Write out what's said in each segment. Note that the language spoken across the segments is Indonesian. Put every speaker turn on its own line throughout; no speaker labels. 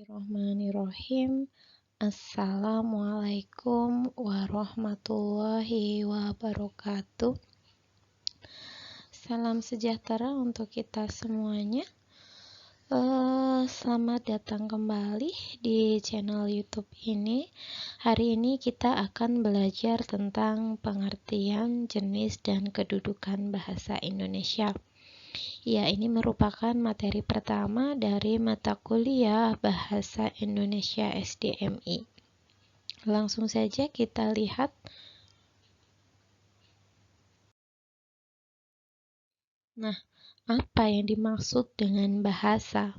Bismillahirrahmanirrahim. Assalamualaikum warahmatullahi wabarakatuh. Salam sejahtera untuk kita semuanya. Selamat datang kembali di channel YouTube ini. Hari ini kita akan belajar tentang pengertian, jenis, dan kedudukan bahasa Indonesia. Ya, ini merupakan materi pertama dari mata kuliah Bahasa Indonesia SDMI. Langsung saja kita lihat. Nah, apa yang dimaksud dengan bahasa?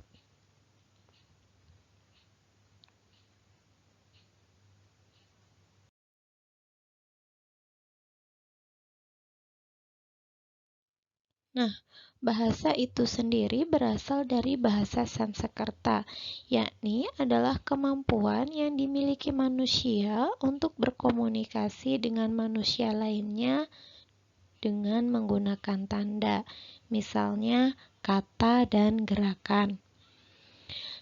Nah, bahasa itu sendiri berasal dari bahasa Sanskerta, yakni adalah kemampuan yang dimiliki manusia untuk berkomunikasi dengan manusia lainnya dengan menggunakan tanda, misalnya kata dan gerakan.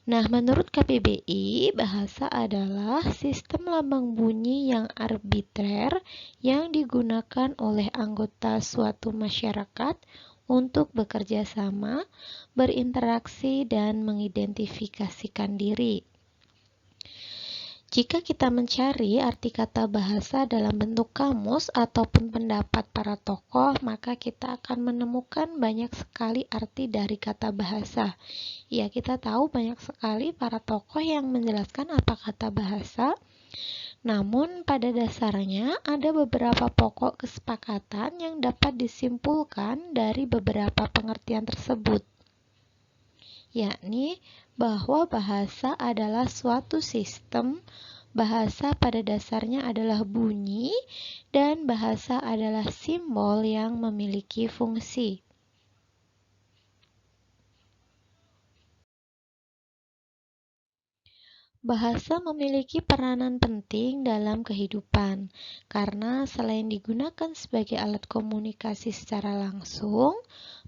Nah, menurut KBBI, bahasa adalah sistem lambang bunyi yang arbitrer yang digunakan oleh anggota suatu masyarakat untuk bekerja sama, berinteraksi, dan mengidentifikasikan diri. Jika kita mencari arti kata bahasa dalam bentuk kamus ataupun pendapat para tokoh, maka kita akan menemukan banyak sekali arti dari kata bahasa. Ya, kita tahu banyak sekali para tokoh yang menjelaskan apa kata bahasa. Namun, pada dasarnya ada beberapa pokok kesepakatan yang dapat disimpulkan dari beberapa pengertian tersebut, yakni bahwa bahasa adalah suatu sistem, bahasa pada dasarnya adalah bunyi, dan bahasa adalah simbol yang memiliki fungsi. Bahasa memiliki peranan penting dalam kehidupan, karena selain digunakan sebagai alat komunikasi secara langsung,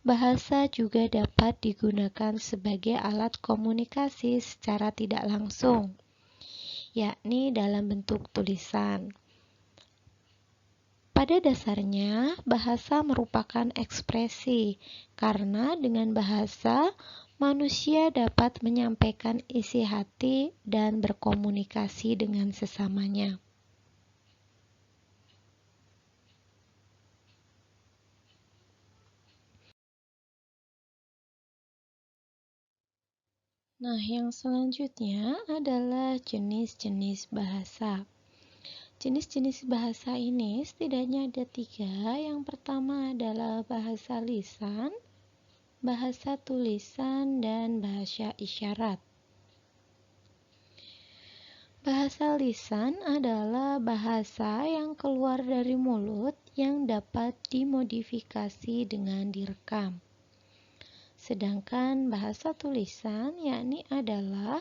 bahasa juga dapat digunakan sebagai alat komunikasi secara tidak langsung, yakni dalam bentuk tulisan. Pada dasarnya, bahasa merupakan ekspresi, karena dengan bahasa, manusia dapat menyampaikan isi hati dan berkomunikasi dengan sesamanya. Nah, yang selanjutnya adalah jenis-jenis bahasa. Jenis-jenis bahasa ini setidaknya ada 3. Yang pertama adalah bahasa lisan, bahasa tulisan, dan bahasa isyarat. Bahasa lisan adalah bahasa yang keluar dari mulut yang dapat dimodifikasi dengan direkam. Sedangkan bahasa tulisan yakni adalah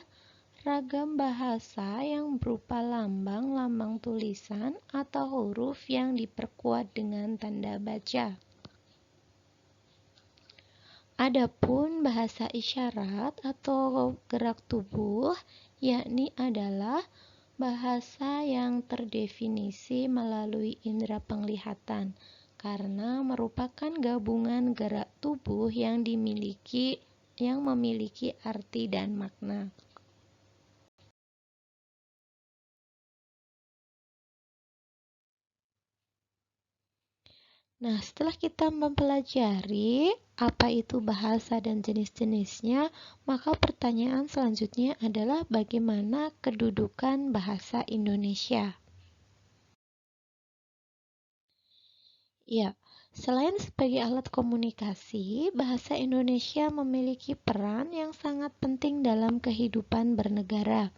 ragam bahasa yang berupa lambang-lambang tulisan atau huruf yang diperkuat dengan tanda baca. Adapun bahasa isyarat atau gerak tubuh yakni adalah bahasa yang terdefinisi melalui indera penglihatan karena merupakan gabungan gerak tubuh yang memiliki arti dan makna. Nah, setelah kita mempelajari apa itu bahasa dan jenis-jenisnya, maka pertanyaan selanjutnya adalah bagaimana kedudukan bahasa Indonesia. Ya, selain sebagai alat komunikasi, bahasa Indonesia memiliki peran yang sangat penting dalam kehidupan bernegara.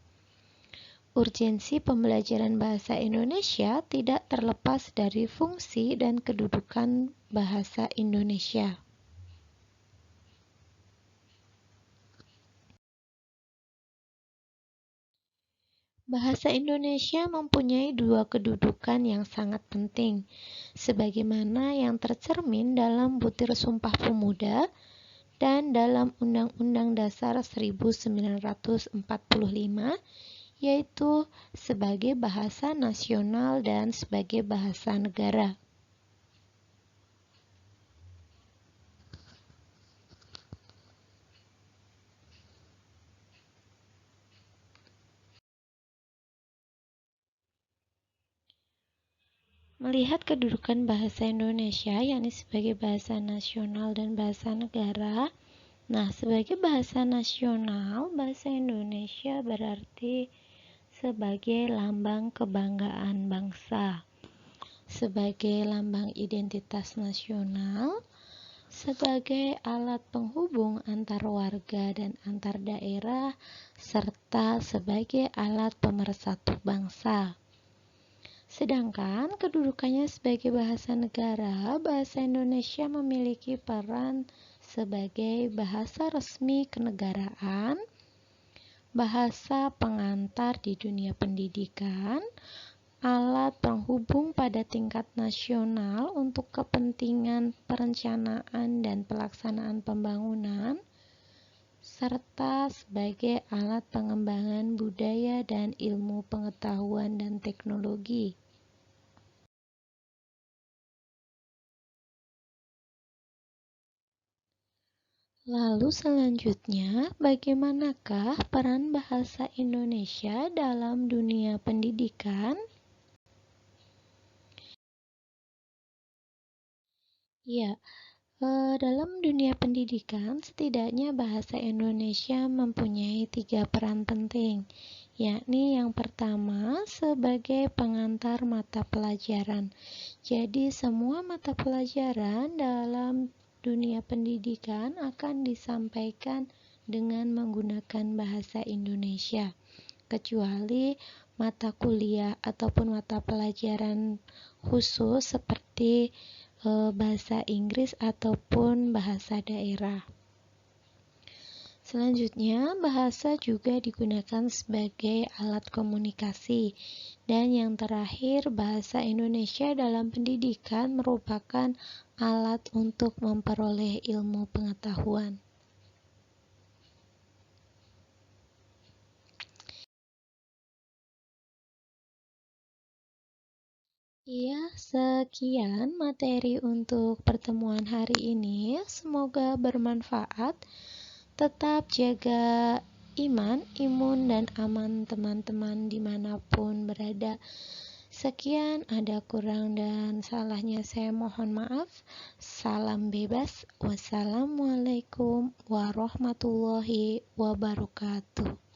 Urgensi pembelajaran bahasa Indonesia tidak terlepas dari fungsi dan kedudukan bahasa Indonesia. Bahasa Indonesia mempunyai 2 kedudukan yang sangat penting, sebagaimana yang tercermin dalam butir Sumpah Pemuda dan dalam Undang-Undang Dasar 1945, yaitu sebagai bahasa nasional dan sebagai bahasa negara. Melihat kedudukan bahasa Indonesia, yakni sebagai bahasa nasional dan bahasa negara. Nah, sebagai bahasa nasional, bahasa Indonesia berarti sebagai lambang kebanggaan bangsa, sebagai lambang identitas nasional, sebagai alat penghubung antar warga dan antar daerah, serta sebagai alat pemersatu bangsa. Sedangkan kedudukannya sebagai bahasa negara, bahasa Indonesia memiliki peran sebagai bahasa resmi kenegaraan, bahasa pengantar di dunia pendidikan, alat penghubung pada tingkat nasional untuk kepentingan perencanaan dan pelaksanaan pembangunan, serta sebagai alat pengembangan budaya dan ilmu pengetahuan dan teknologi. Lalu selanjutnya, bagaimanakah peran bahasa Indonesia dalam dunia pendidikan? Ya, dalam dunia pendidikan, setidaknya bahasa Indonesia mempunyai 3 peran penting, yakni yang pertama sebagai pengantar mata pelajaran. Jadi, semua mata pelajaran dalam dunia pendidikan akan disampaikan dengan menggunakan bahasa Indonesia, kecuali mata kuliah ataupun mata pelajaran khusus seperti bahasa Inggris ataupun bahasa daerah. Selanjutnya, bahasa juga digunakan sebagai alat komunikasi. Dan yang terakhir, bahasa Indonesia dalam pendidikan merupakan alat untuk memperoleh ilmu pengetahuan. Iya, sekian materi untuk pertemuan hari ini. Semoga bermanfaat. Tetap jaga iman, imun, dan aman teman-teman dimanapun berada. Sekian, ada kurang dan salahnya saya mohon maaf. Salam bebas. Wassalamualaikum warahmatullahi wabarakatuh.